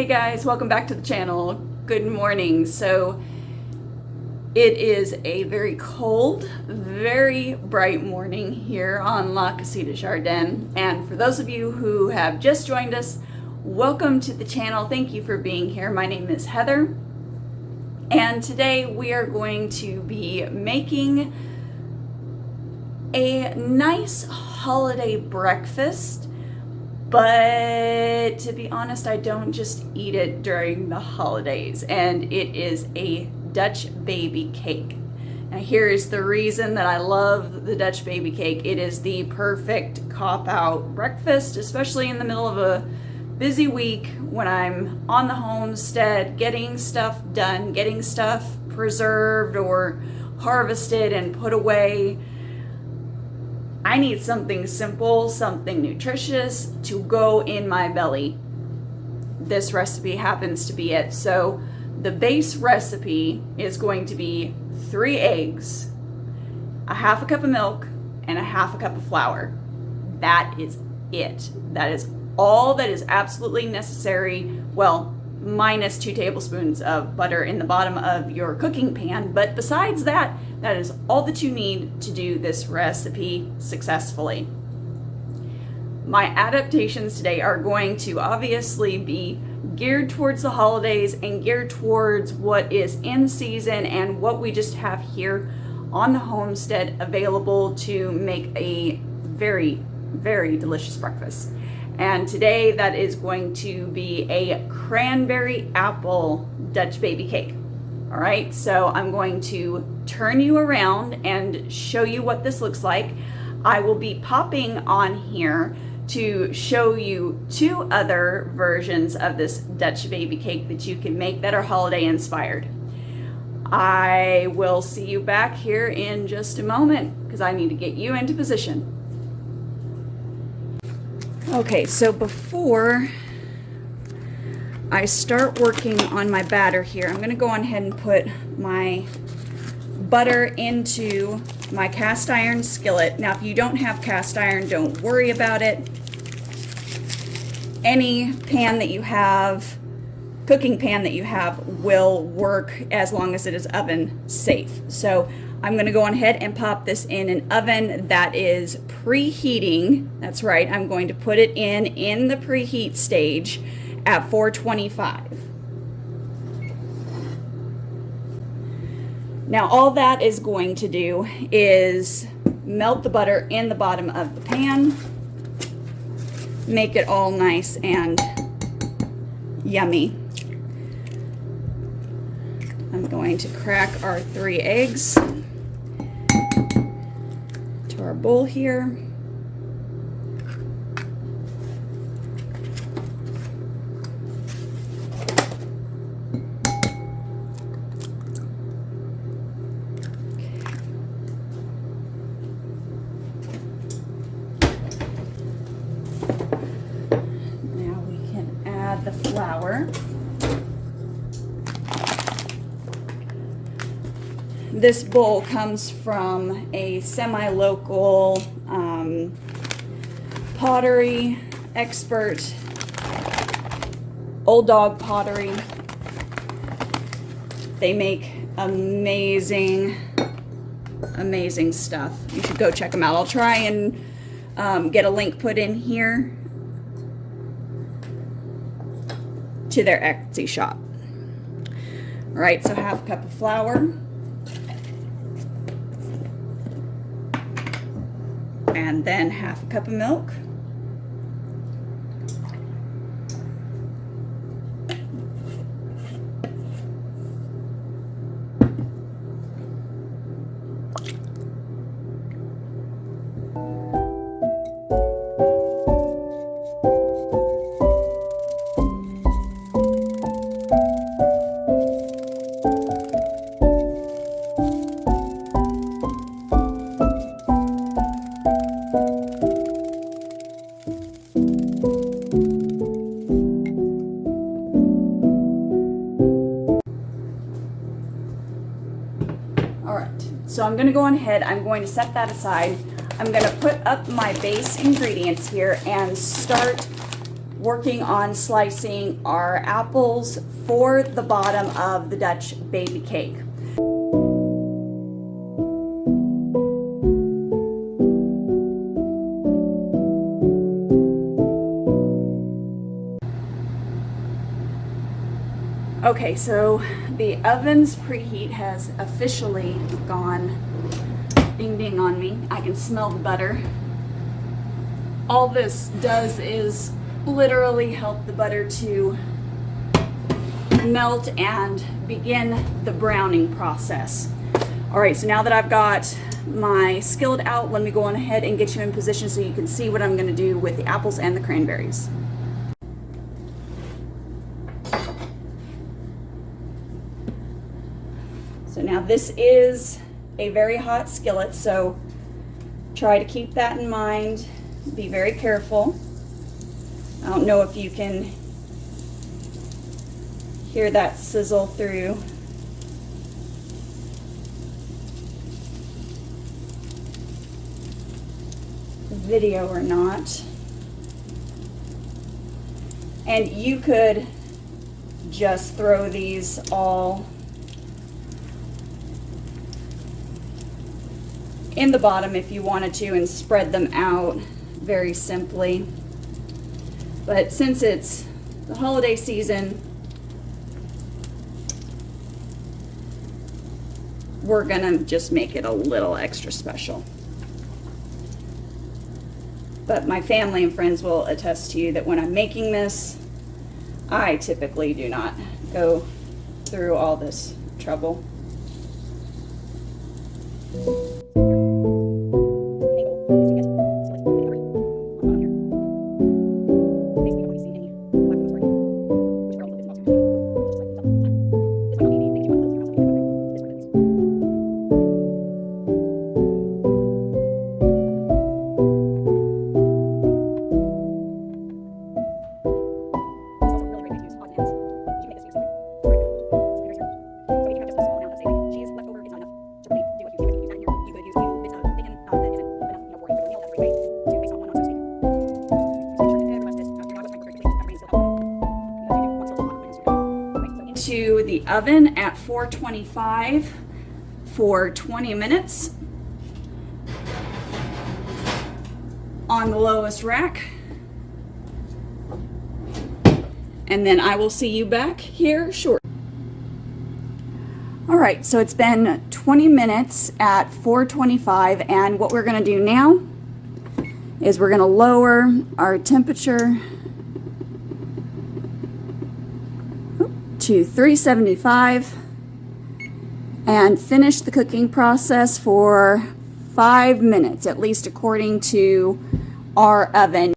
Hey guys, welcome back to the channel. Good morning. So it is a very cold, very bright morning here on La Casita Jardin. And for those of you who have just joined us, welcome to the channel. Thank you for being here. My name is Heather. And today we are going to be making a nice holiday breakfast. But to be honest, I don't just eat it during the holidays, and it is a Dutch baby cake. Now here's the reason that I love the Dutch baby cake. It is the perfect cop-out breakfast, especially in the middle of a busy week when I'm on the homestead, getting stuff done, getting stuff preserved or harvested and put away. I need something simple, something nutritious to go in my belly. This recipe happens to be it. So the base recipe is going to be 3 eggs, a half a cup of milk, and a half a cup of flour. That is it. That is all that is absolutely necessary. Well, minus 2 tablespoons of butter in the bottom of your cooking pan. But besides that, that is all that you need to do this recipe successfully. My adaptations today are going to obviously be geared towards the holidays and geared towards what is in season and what we just have here on the homestead available to make a very, very delicious breakfast. And today that is going to be a cranberry apple Dutch baby cake. All right, so I'm going to turn you around and show you what this looks like. I will be popping on here to show you 2 other versions of this Dutch baby cake that you can make that are holiday inspired. I will see you back here in just a moment because I need to get you into position. Okay, so before I start working on my batter here, I'm going to go on ahead and put my butter into my cast iron skillet. Now, if you don't have cast iron, don't worry about it. Any pan that you have, cooking pan that you have, will work as long as it is oven safe. So I'm going to go on ahead and pop this in an oven that is preheating. That's right, I'm going to put it in the preheat stage at 425. Now all that is going to do is melt the butter in the bottom of the pan, make it all nice and yummy. I'm going to crack our 3 eggs to our bowl here. The flour. This bowl comes from a semi-local pottery expert, Old Dog Pottery. They make amazing stuff. You should go check them out. I'll try and get a link put in here to their Etsy shop. All right, so half a cup of flour and then half a cup of milk. So I'm going to go on ahead, I'm going to set that aside. I'm going to put up my base ingredients here and start working on slicing our apples for the bottom of the Dutch baby cake. Okay, so the oven's preheat has officially gone ding ding on me. I can smell the butter. All this does is literally help the butter to melt and begin the browning process. All right, so now that I've got my skillet out, let me go on ahead and get you in position so you can see what I'm going to do with the apples and the cranberries. So now this is a very hot skillet, so try to keep that in mind. Be very careful. I don't know if you can hear that sizzle through. The video or not. And you could just throw these all in the bottom if you wanted to and spread them out very simply. But since it's the holiday season, we're gonna just make it a little extra special. But my family and friends will attest to you that when I'm making this, I typically do not go through all this trouble. To the oven at 425 for 20 minutes on the lowest rack, and then I will see you back here shortly. All right, so it's been 20 minutes at 425, and what we're going to do now is we're going to lower our temperature to 375 and finish the cooking process for 5 minutes, at least according to our oven.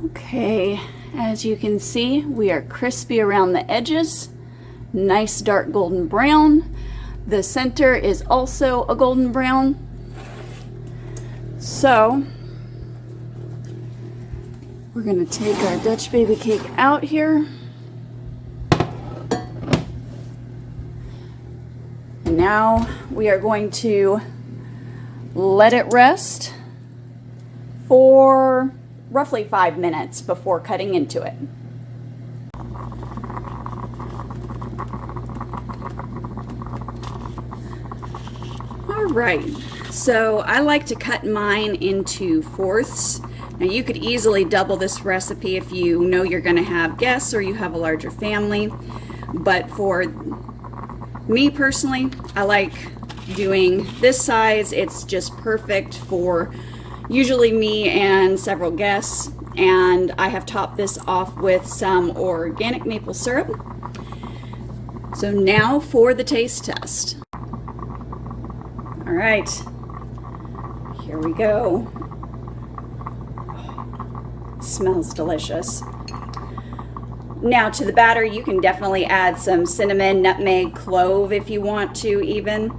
Okay, as you can see, we are crispy around the edges, nice dark golden brown. The center is also a golden brown. So we're going to take our Dutch baby cake out here. And now we are going to let it rest for roughly 5 minutes before cutting into it. All right, so I like to cut mine into fourths. Now you could easily double this recipe if you know you're going to have guests or you have a larger family, but for me personally, I like doing this size. It's just perfect for usually me and several guests, and I have topped this off with some organic maple syrup. So now for the taste test. All right, here we go. It smells delicious. Now to the batter, you can definitely add some cinnamon, nutmeg, clove if you want to even.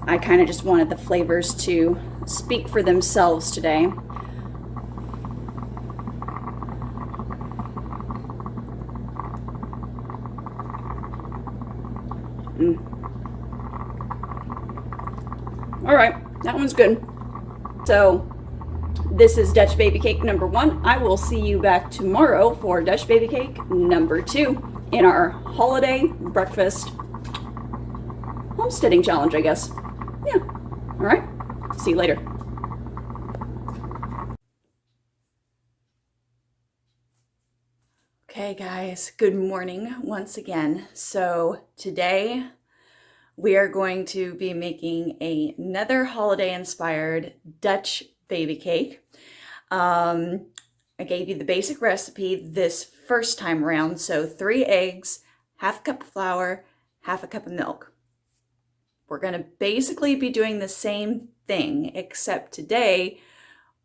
I kind of just wanted the flavors to speak for themselves today. All right, that one's good. So This is Dutch Baby Cake number 1. I will see you back tomorrow for Dutch Baby Cake number 2 in our holiday breakfast homesteading challenge, I guess. Yeah. All right. See you later. Okay, guys. Good morning once again. So today we are going to be making another holiday-inspired Dutch baby cake. I gave you the basic recipe this first time around. So 3 eggs, half a cup of flour, half a cup of milk. We're going to basically be doing the same thing, except today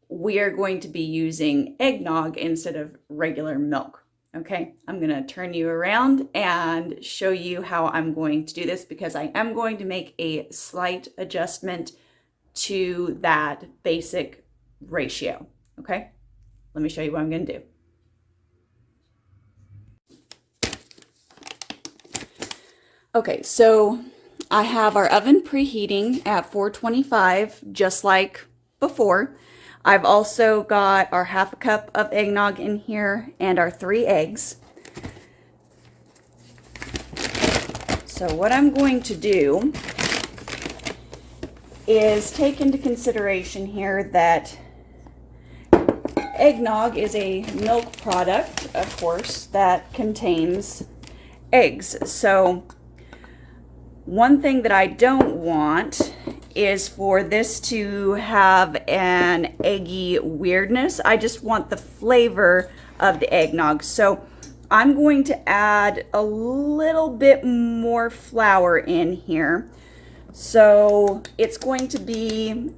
we are going to be using eggnog instead of regular milk. Okay, I'm going to turn you around and show you how I'm going to do this, because I am going to make a slight adjustment to that basic ratio. Okay, let me show you what I'm going to do. Okay, so I have our oven preheating at 425, just like before. I've also got our half a cup of eggnog in here and our 3 eggs. So what I'm going to do is take into consideration here that eggnog is a milk product, of course, that contains eggs. So one thing that I don't want is for this to have an eggy weirdness. I just want the flavor of the eggnog. So I'm going to add a little bit more flour in here. So it's going to be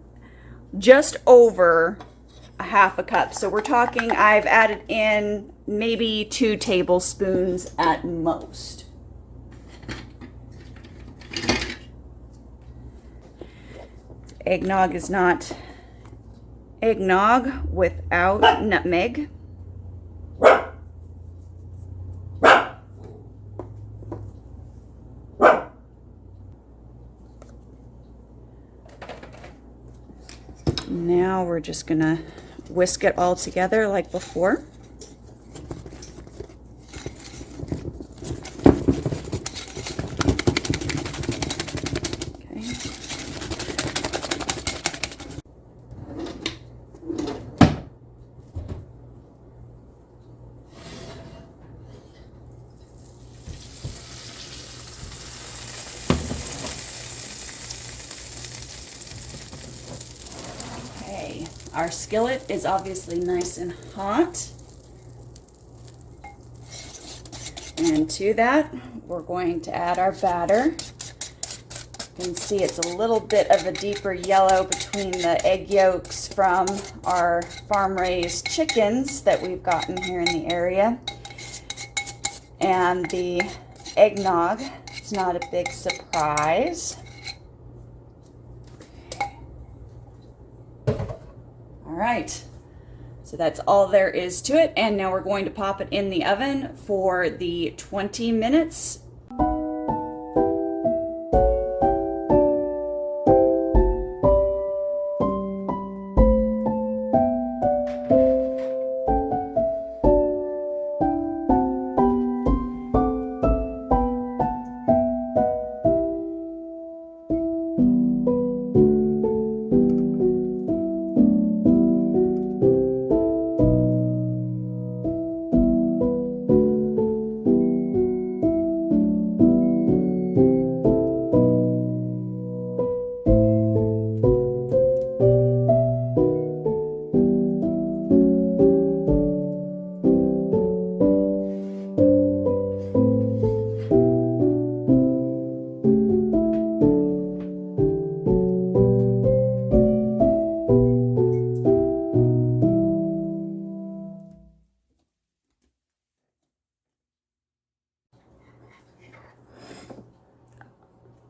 just over a half a cup. So we're talking, I've added in maybe 2 tablespoons at most. Eggnog is not eggnog without nutmeg. Now we're just gonna whisk it all together like before. Our skillet is obviously nice and hot. And to that, we're going to add our batter. You can see it's a little bit of a deeper yellow between the egg yolks from our farm-raised chickens that we've gotten here in the area. And the eggnog, it's not a big surprise. All right, so that's all there is to it, and now we're going to pop it in the oven for the 20 minutes.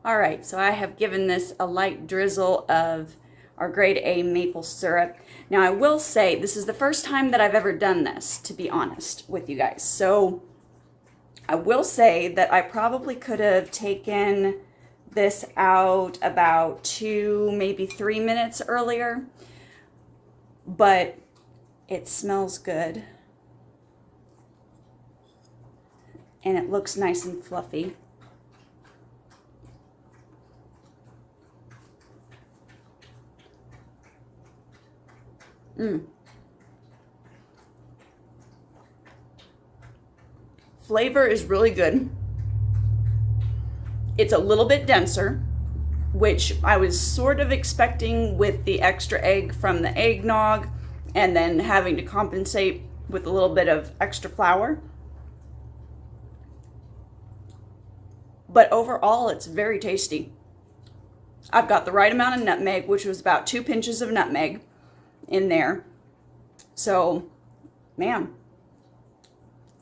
All right, so I have given this a light drizzle of our grade A maple syrup. Now I will say this is the first time that I've ever done this, to be honest with you guys. So I will say that I probably could have taken this out about 2, maybe 3 minutes earlier. but it smells good. And it looks nice and fluffy. Flavor is really good. It's a little bit denser, which I was sort of expecting with the extra egg from the eggnog and then having to compensate with a little bit of extra flour. But overall, it's very tasty. I've got the right amount of nutmeg, which was about 2 pinches of nutmeg in there. So, man,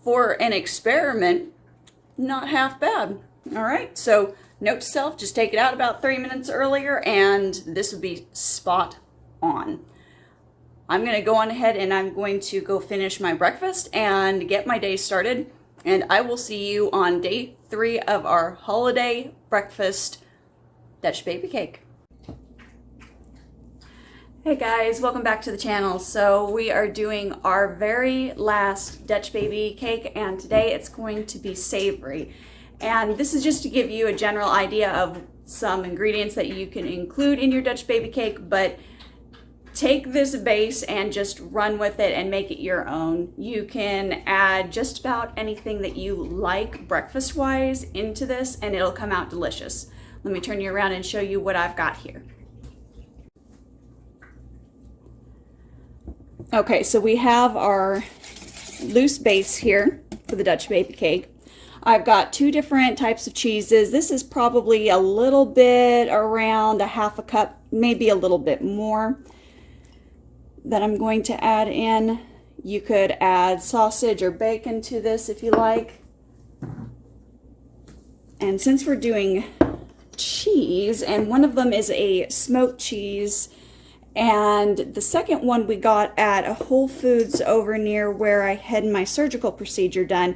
for an experiment, not half bad. All right, so note to self, just take it out about 3 minutes earlier and this would be spot on. I'm gonna go on ahead and I'm going to go finish my breakfast and get my day started. And I will see you on day 3 of our holiday breakfast Dutch Baby Cake. Hey guys, welcome back to the channel. So we are doing our very last Dutch Baby Cake, and today it's going to be savory. And this is just to give you a general idea of some ingredients that you can include in your Dutch Baby Cake, but take this base and just run with it and make it your own. You can add just about anything that you like breakfast-wise into this and it'll come out delicious. Let me turn you around and show you what I've got here. Okay, so we have our loose base here for the Dutch Baby Cake. I've got 2 different types of cheeses. This is probably a little bit around a half a cup, maybe a little bit more, that I'm going to add in. You could add sausage or bacon to this if you like. And since we're doing cheese, and one of them is a smoked cheese, and the second one we got at a Whole Foods over near where I had my surgical procedure done.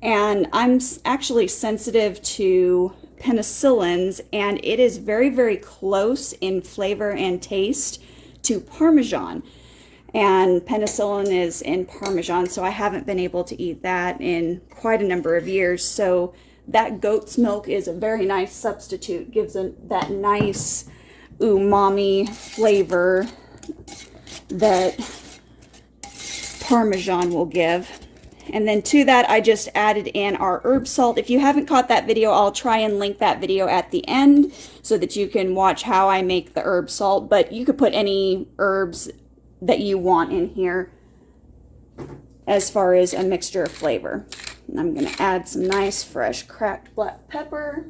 And I'm actually sensitive to penicillins, and it is very, very close in flavor and taste to Parmesan. And penicillin is in Parmesan, so I haven't been able to eat that in quite a number of years. So that goat's milk is a very nice substitute, gives that nice umami flavor that Parmesan will give. And then to that, I just added in our herb salt. If you haven't caught that video, I'll try and link that video at the end so that you can watch how I make the herb salt. But you could put any herbs that you want in here as far as a mixture of flavor. And I'm going to add some nice fresh cracked black pepper.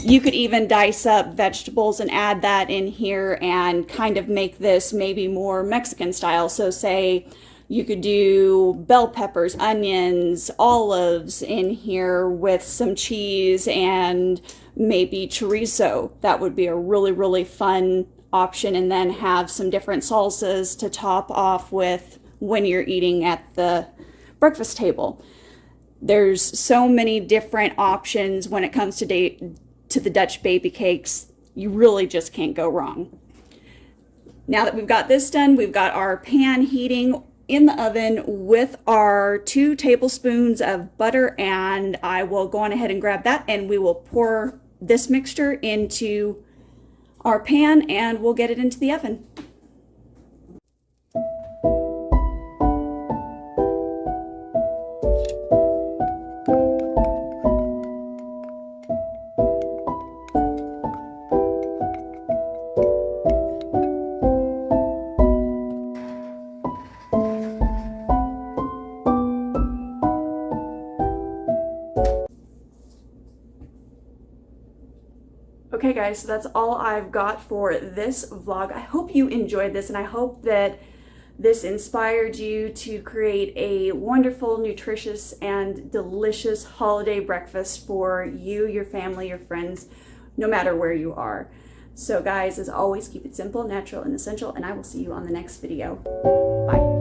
You could even dice up vegetables and add that in here and kind of make this maybe more Mexican style. So say you could do bell peppers, onions, olives in here with some cheese and maybe chorizo. That would be a really, really fun option. And then have some different salsas to top off with when you're eating at the breakfast table. There's so many different options when it comes to the Dutch Baby Cakes. You really just can't go wrong. Now that we've got this done, we've got our pan heating in the oven with our 2 tablespoons of butter, and I will go on ahead and grab that, and we will pour this mixture into our pan and we'll get it into the oven. Okay guys, so that's all I've got for this vlog. I hope you enjoyed this, and I hope that this inspired you to create a wonderful, nutritious, and delicious holiday breakfast for you, your family, your friends, no matter where you are. So guys, as always, keep it simple, natural, and essential, and I will see you on the next video. Bye.